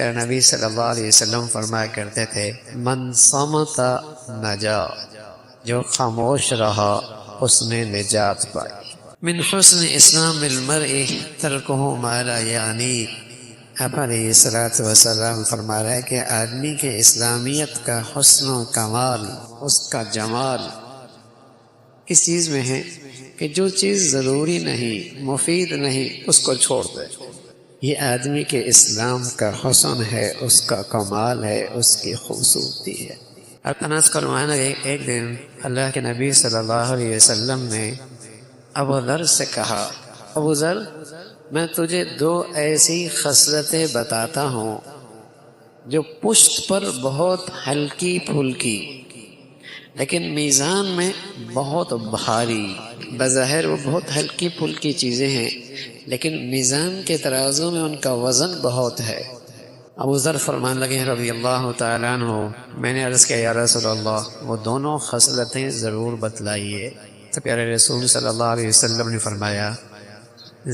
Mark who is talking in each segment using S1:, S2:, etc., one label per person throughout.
S1: پیارے نبی صلی اللہ علیہ وسلم فرمایا کرتے تھے من صمت نجا، جو خاموش رہا اس نے نجات پائی۔ من حسن اسلام المرء ترکہ ما لا یعنی، آپ علیہ الصلوۃ والسلام فرما رہے کہ آدمی کے اسلامیت کا حسن و کمال، اس کا جمال اس چیز میں ہے کہ جو چیز ضروری نہیں، مفید نہیں، اس کو چھوڑ دے۔ یہ آدمی کے اسلام کا حسن ہے، اس کا کمال ہے، اس کی خوبصورتی ہے۔ انس کا فرمان ہے ایک دن اللہ کے نبی صلی اللہ علیہ وسلم نے ابو ذر سے کہا، ابو ذر میں تجھے دو ایسی خصلتیں بتاتا ہوں جو پشت پر بہت ہلکی پھلکی لیکن میزان میں بہت بھاری، بظاہر وہ بہت ہلکی پھلکی چیزیں ہیں لیکن میزان کے ترازو میں ان کا وزن بہت ہے۔ ابو ذر فرمان لگے رضی اللہ تعالیٰ عنہ، میں نے عرض کیا یا رسول اللہ وہ دونوں خصلتیں ضرور بتلائیے۔ تو پیارے رسول صلی اللہ علیہ وسلم نے فرمایا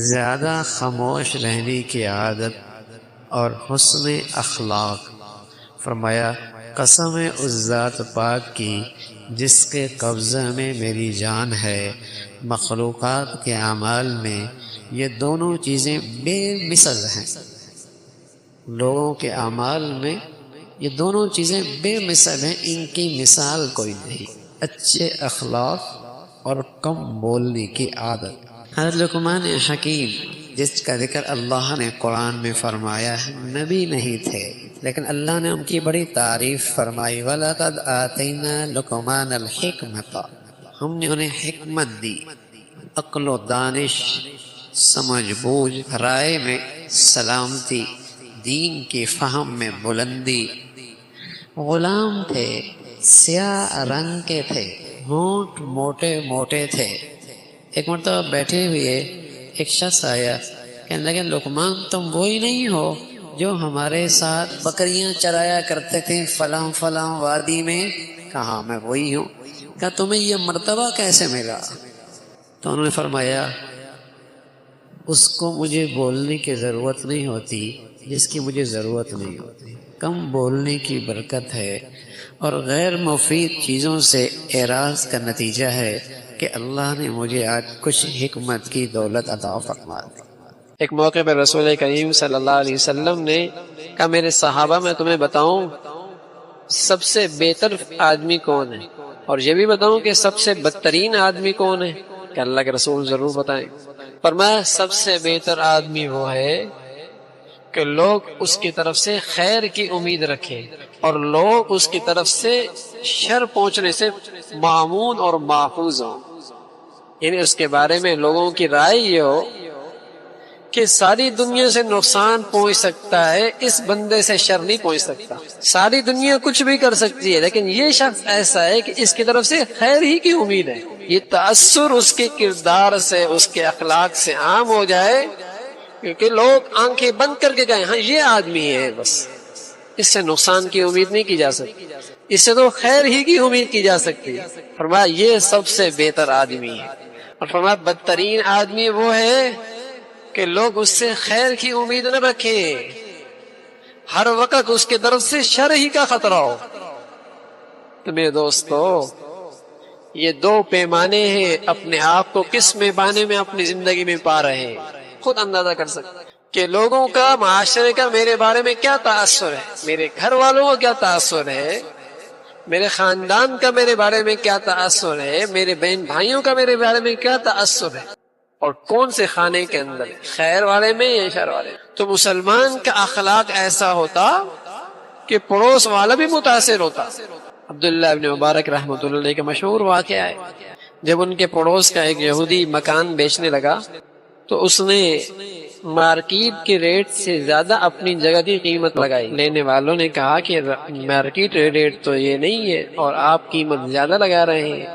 S1: زیادہ خاموش رہنے کی عادت اور حسن اخلاق۔ فرمایا قسم اس ذات پاک کی جس کے قبضہ میں میری جان ہے، مخلوقات کے اعمال میں یہ دونوں چیزیں بے مثل ہیں۔ لوگوں کے اعمال میں یہ دونوں چیزیں بے مثل ہیں، ان کی مثال کوئی نہیں۔ اچھے اخلاق اور کم بولنے کی عادت۔ حضرت لقمان حکیم جس کا ذکر اللہ نے قرآن میں فرمایا ہے، نبی نہیں تھے لیکن اللہ نے ان کی بڑی تعریف فرمائی، وَلَقَدْ آتَيْنَا لُقْمَانَ الْحِكْمَةَ، ہم نے انہیں حکمت دی، عقل و دانش، سمجھ بوجھ، رائے میں سلامتی، دین کی فہم میں بلندی۔ غلام تھے، سیاہ رنگ کے تھے، ہونٹ موٹے موٹے تھے۔ ایک مرتبہ بیٹھے ہوئے ایک شخص آیا، کہنے لگے لقمان تم وہی نہیں ہو جو ہمارے ساتھ بکریاں چرایا کرتے تھے فلاں فلاں وادی میں؟ کہا میں وہی ہوں۔ کہا تمہیں یہ مرتبہ کیسے ملا؟ تو انہوں نے فرمایا اس کو مجھے بولنے کی ضرورت نہیں ہوتی جس کی مجھے ضرورت نہیں ہوتی۔ کم بولنے کی برکت ہے اور غیر مفید چیزوں سے اعراض کا نتیجہ ہے کہ اللہ نے مجھے آج کچھ حکمت کی دولت عطا فرما دی۔ ایک موقع پر رسول کریم صلی اللہ علیہ وسلم نے کہا میرے صحابہ میں تمہیں بتاؤں سب سے بہتر آدمی کون ہے، اور یہ بھی بتاؤں کہ سب سے بدترین آدمی کون ہے؟ کہ اللہ کے رسول ضرور بتائیں۔ فرمایا سب سے بہتر آدمی وہ ہے کہ لوگ اس کی طرف سے خیر کی امید رکھیں اور لوگ اس کی طرف سے شر پہنچنے سے معمون اور محفوظ ہوں۔ یعنی اس کے بارے میں لوگوں کی رائے یہ ہو کہ ساری دنیا سے نقصان پہنچ سکتا ہے، اس بندے سے شر نہیں پہنچ سکتا۔ ساری دنیا کچھ بھی کر سکتی ہے لیکن یہ شخص ایسا ہے کہ اس کی طرف سے خیر ہی کی امید ہے۔ یہ تأثر اس کے کردار سے، اس کے اخلاق سے عام ہو جائے کیونکہ لوگ آنکھیں بند کر کے کہیں ہاں یہ آدمی ہے، بس اس سے نقصان کی امید نہیں کی جا سکتی، اس سے تو خیر ہی کی امید کی جا سکتی ہے۔ فرمایا یہ سب سے بہتر آدمی ہے، اور فرمایا بدترین آدمی وہ ہے کہ لوگ اس سے خیر کی امید نہ رکھیں، ہر وقت اس کے طرف سے شر ہی کا خطرہ ہو۔ تو میرے دوستو یہ دو پیمانے ہیں، اپنے آپ کو کس پیمانے میں اپنی زندگی میں پا رہے ہیں خود اندازہ کر سکتے کہ لوگوں کا، معاشرے کا میرے بارے میں کیا تاثر ہے، میرے گھر والوں کا کیا تاثر ہے، میرے خاندان کا میرے بارے میں کیا تاثر ہے، میرے بہن بھائیوں کا میرے بارے میں کیا تاثر ہے، اور کون سے خانے کے اندر ہے، خیر والے میں یا شر والے میں۔ تو مسلمان کا اخلاق ایسا ہوتا کہ پڑوس والا بھی متاثر ہوتا۔ عبداللہ ابن مبارک رحمۃ اللہ علیہ کا مشہور واقعہ ہے، جب ان کے پڑوس کا ایک یہودی مکان بیچنے لگا تو اس نے مارکیٹ کے ریٹ سے زیادہ اپنی جگہ کی قیمت لگائی۔ لینے والوں نے کہا کہ مارکیٹ ریٹ تو یہ نہیں ہے اور آپ قیمت زیادہ لگا رہے ہیں۔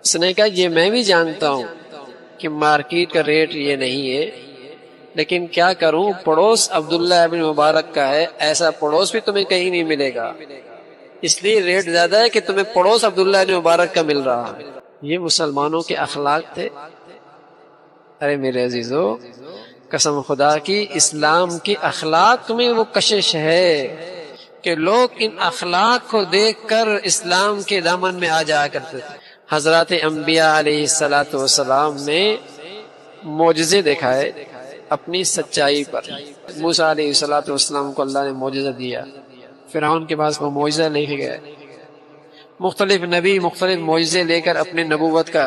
S1: اس نے کہا یہ میں بھی جانتا ہوں کہ مارکیٹ کا ریٹ یہ نہیں ہے، لیکن کیا کروں، پڑوس عبداللہ ابن مبارک کا ہے، ایسا پڑوس بھی تمہیں کہیں نہیں ملے گا، اس لیے ریٹ زیادہ ہے کہ تمہیں پڑوس عبداللہ ابن مبارک کا مل رہا ہے۔ یہ مسلمانوں کے اخلاق تھے۔ ارے میرے عزیزو، قسم خدا کی اسلام کی اخلاق میں وہ کشش ہے کہ لوگ ان اخلاق کو دیکھ کر اسلام کے دامن میں آ جایا کرتے تھے۔ حضرات انبیاء علیہ السلام نے معجزے دکھائے اپنی سچائی پر۔ موسیٰ علیہ السلام کو اللہ نے معجزہ دیا، فرعون کے پاس وہ معجزہ لے کے گئے۔ مختلف نبی مختلف معجزے لے کر اپنے نبوت کا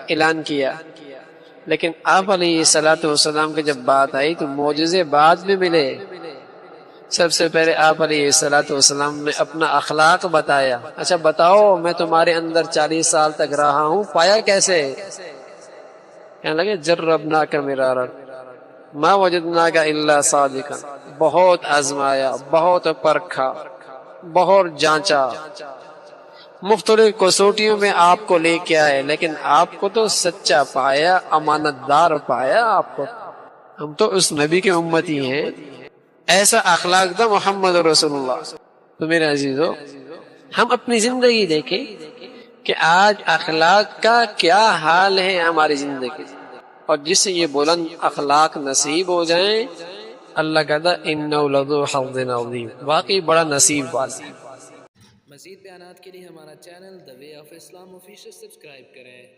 S1: اعلان کیا، لیکن آپ علیہ السلام کی جب بات آئی تو معجزے بعد میں ملے۔ سب سے پہلے آپ علیہ السلام نے اپنا اخلاق بتایا۔ اچھا بتاؤ، میں تمہارے اندر 40 سال تک رہا ہوں، پایا کیسے؟ کہنے لگے جربناک مرارا ما وجدناک الا صادقا، بہت آزمایا، بہت پرکھا، بہت جانچا، مختلف کسوٹیوں میں آپ کو لے کے آئے، لیکن آپ کو تو سچا پایا، امانت دار پایا آپ کو۔ ہم تو اس نبی کے امتی ہیں۔ ایسا اخلاق تھا محمد رسول اللہ۔ تو میرے عزیزو، ہم اپنی زندگی دیکھیں کہ آج اخلاق کا کیا حال ہے ہماری زندگی، اور جس سے یہ بلند اخلاق نصیب ہو جائیں، اللہ کہتا انہ لذو حظ عظیم، واقعی بڑا نصیب والا ہے۔
S2: مزید بیانات کے لیے ہمارا channel the way of Islam official subscribe کریں۔